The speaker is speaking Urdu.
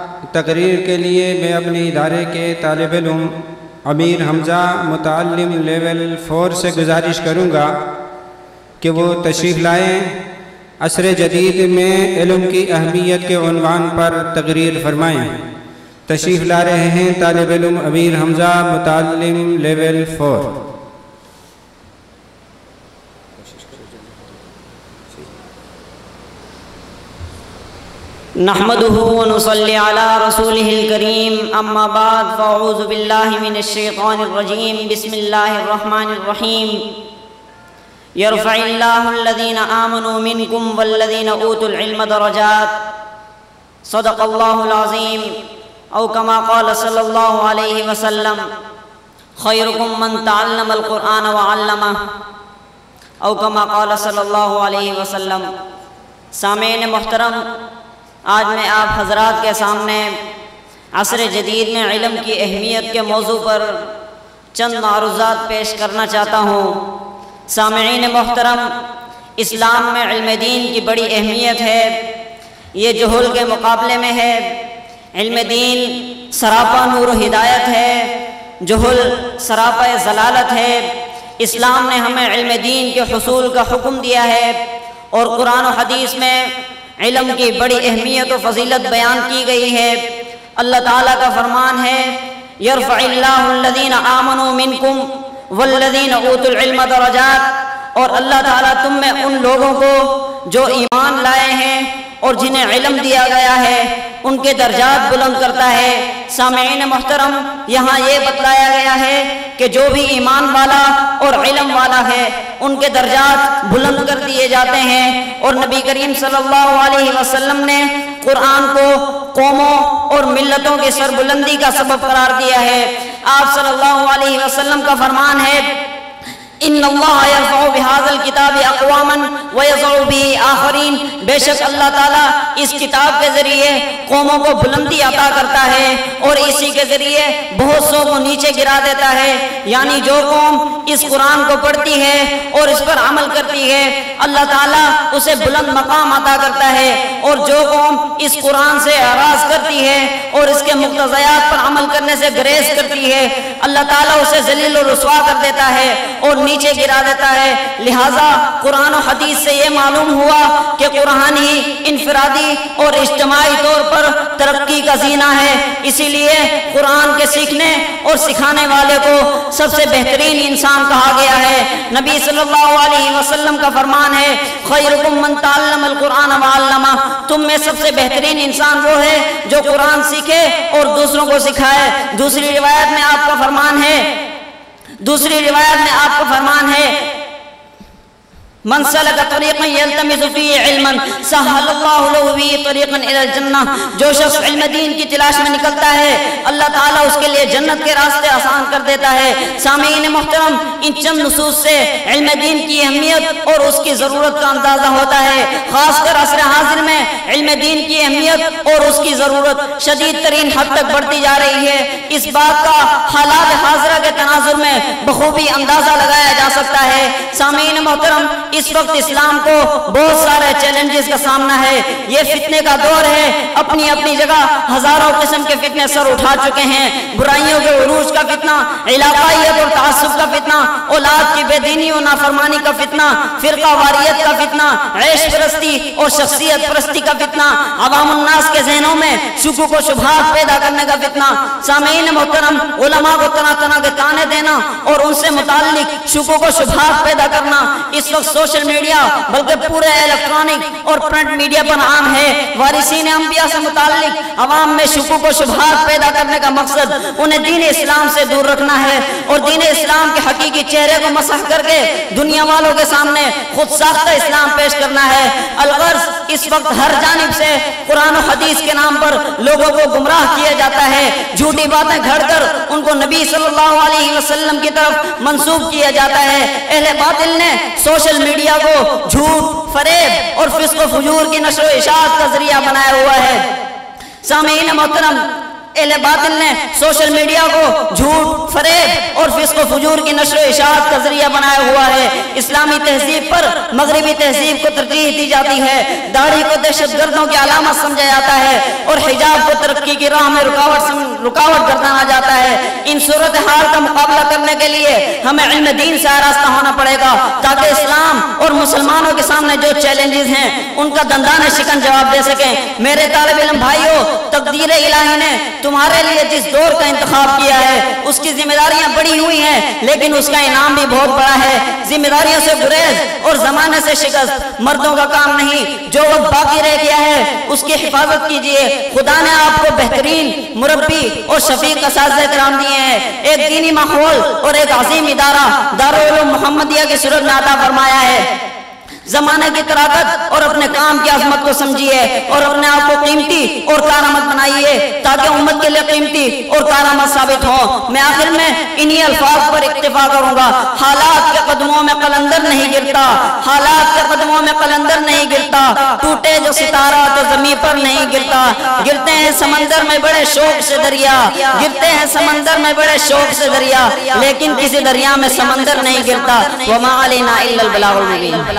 تقریر کے لیے میں اپنے ادارے کے طالب علم امیر حمزہ متعلم لیول 4 سے گزارش کروں گا کہ وہ تشریف لائیں۔ عصر جدید میں علم کی اہمیت کے عنوان پر تقریر فرمائیں۔ تشریف لا رہے ہیں طالب علم امیر حمزہ متعلم لیول 4۔ نحمده ونصلي على رسوله الكريم اما بعد فاعوذ بالله من الشيطان الرجيم بسم الله الرحمن الرحيم يرفع الله الذين آمنوا منكم والذين اوتوا العلم درجات صدق الله العظيم او كما قال صلى الله عليه وسلم خيركم من تعلم القرآن وعلمه او كما قال صلی اللہ علیہ وسلم۔ سامعین محترم، آج میں آپ حضرات کے سامنے عصر جدید میں علم کی اہمیت کے موضوع پر چند معروضات پیش کرنا چاہتا ہوں۔ سامعین محترم، اسلام میں علم دین کی بڑی اہمیت ہے، یہ جہل کے مقابلے میں ہے۔ علم دین سراپا نور و ہدایت ہے، جہل سراپا ضلالت ہے۔ اسلام نے ہمیں علم دین کے حصول کا حکم دیا ہے، اور قرآن و حدیث میں علم کی بڑی اہمیت و فضیلت بیان کی گئی ہے۔ اللہ تعالیٰ کا فرمان ہے یرفع اللہ الذین آمنوا منکم والذین اوتوا العلم درجات، اور اللہ تعالیٰ تم میں ان لوگوں کو جو ایمان لائے ہیں اور جنہیں علم دیا گیا ہے ان کے درجات بلند کرتا ہے۔ سامعین محترم، یہاں یہ بتلایا گیا ہے کہ جو بھی ایمان والا اور علم والا ہے ان کے درجات بلند کر دیے جاتے ہیں، اور نبی کریم صلی اللہ علیہ وسلم نے قرآن کو قوموں اور ملتوں کی سربلندی کا سبب قرار دیا ہے۔ آپ صلی اللہ علیہ وسلم کا فرمان ہے ان اللہ یرفع بہذا الکتاب اقواما ویضع به آخرین، بے شک اللہ تعالیٰ اس کتاب کے ذریعے قوموں کو بلندی عطا کرتا ہے اور اسی کے ذریعے بہت سو کو نیچے گرا دیتا ہے۔ یعنی جو قوم اس قرآن کو پڑھتی ہے اور اس پر عمل کرتی ہے اللہ تعالیٰ اسے بلند مقام عطا کرتا ہے، اور جو قوم اس قرآن سے اعراض کرتی ہے اور اس کے مقتضیات پر عمل کرنے سے گریز کرتی ہے اللہ تعالیٰ اسے ذلیل و رسوا کر دیتا ہے اور نیچے گرا دیتا ہے۔ لہٰذا قرآن و حدیث سے یہ معلوم ہوا کہ قرآن ہی انفرادی اور اجتماعی طور پر ترقی کا زینہ ہے۔ اسی لیے قرآن کے سیکھنے اور سکھانے والے کو سب سے بہترین انسان کہا گیا ہے۔ نبی صلی اللہ علیہ وسلم کا فرمان ہے خیرکم من تعلم القرآن وعلمہ، تم میں سب سے بہترین انسان وہ ہے جو قرآن سیکھے اور دوسروں کو سکھائے۔ دوسری روایت میں آپ کا فرمان ہے من سلک طریقا یلتمس فیہ علما سہل اللہ لہ بہ طریقا الی الجنہ، جو شخص علم دین کی تلاش میں نکلتا ہے اللہ تعالیٰ اس کے لیے جنت کے راستے آسان کر دیتا ہے۔ سامعین محترم، ان چند نصوص سے علم دین کی اہمیت اور اس کی ضرورت کا اندازہ ہوتا ہے۔ خاص کر عصر حاضر میں علم دین کی اہمیت اور اس کی ضرورت شدید ترین حد تک بڑھتی جا رہی ہے۔ اس بات کا حالات حاضرہ کے تناظر میں بخوبی اندازہ لگایا جا سکتا ہے۔ سامعین محترم، اس وقت اسلام کو بہت سارے چیلنجز کا سامنا ہے۔ یہ فتنے کا دور ہے، اپنی اپنی جگہ ہزاروں قسم کے فتنے سر اٹھا چکے ہیں۔ برائیوں کے عروج کا فتنہ، علاقائیت اور تعصب کا فتنہ، اولاد کی بے دینی و نافرمانی کا فتنہ، فرقہ واریت کا فتنہ، عیش پرستی اور شخصیت پرستی کا فتنہ، عوام الناس کے ذہنوں میں شکوک و شبہات پیدا کرنے کا فتنہ۔ سامعین محترم، علماء کو طرح طرح کے طعنے دینا اور ان سے متعلق شکوک و شبہات پیدا کرنا اس وقت سوشل میڈیا بلکہ پورے الیکٹرانک اور پرنٹ میڈیا پر عام ہے۔ وارثین انبیاء سے متعلق عوام میں شکوک و شبہات پیدا کرنے کا مقصد انہیں دین اسلام سے دور رکھنا ہے اور دین اسلام کے حقیقی چہرے کو مسح کر کے دنیا والوں کے سامنے خود ساختہ اسلام پیش کرنا ہے۔ الغرض اس وقت ہر جانب سے قرآن و حدیث کے نام پر لوگوں کو گمراہ کیا جاتا ہے، جھوٹی باتیں گھڑ کر ان کو نبی صلی اللہ علیہ وسلم کی طرف منسوب کیا جاتا ہے۔ اہل باطل نے سوشل میڈیا کو جھوٹ، فریب اور فسق و فجور کی نشر و اشاعت کا ذریعہ بنایا ہوا ہے۔ سامعین محترم، اہل باطل نے سوشل میڈیا کو جھوٹ، فریب اور فسق و فجور کی نشر و اشاعت کا ذریعہ بنایا ہوا ہے۔ اسلامی تہذیب پر مغربی تہذیب کو ترجیح دی جاتی ہے، داڑھی کو دہشت گردوں کی علامت سمجھا جاتا ہے اور حجاب کو ترقی کی راہ میں رکاوٹ گردانا جاتا ہے۔ ان صورتحال کا مقابلہ کرنے کے لیے ہمیں علم دین سے آراستہ ہونا پڑے گا تاکہ اسلام اور مسلمانوں کے سامنے جو چیلنجز ہیں ان کا دندانہ شکن جواب دے سکیں۔ میرے طالب علم بھائیوں، تقدیر الہی نے تمہارے لیے جس دور کا انتخاب کیا ہے اس کی ذمہ داریاں بڑی ہوئی ہیں، لیکن اس کا انعام بھی بہت بڑا ہے۔ ذمہ داریوں سے گریز اور زمانے سے شکست مردوں کا کام نہیں۔ جو وقت باقی رہ گیا ہے اس کی حفاظت کیجئے۔ خدا نے آپ کو بہترین مربی اور شفیق اساتذہ کرام دیے ہیں، ایک دینی ماحول اور ایک عظیم ادارہ دارالعلوم محمدیہ کی صورت میں عطا فرمایا ہے۔ زمانے کی طاقت اور اپنے کام کی عظمت کو سمجھیے اور اپنے آپ کو قیمتی اور کارآمد بنائیے تاکہ امت کے لیے قیمتی اور کارآمد ثابت ہو۔ میں آخر میں انہی الفاظ پر اکتفا کروں گا۔ حالات کے قدموں میں قلندر نہیں گرتا، حالات کے قدموں میں قلندر نہیں گرتا، ٹوٹے جو ستارہ تو زمین پر نہیں گرتا، گرتے ہیں سمندر میں بڑے شوق سے دریا، گرتے ہیں سمندر میں بڑے شوق سے دریا، لیکن کسی دریا میں سمندر نہیں گرتا۔ وما علینا الا البلاغ المبین۔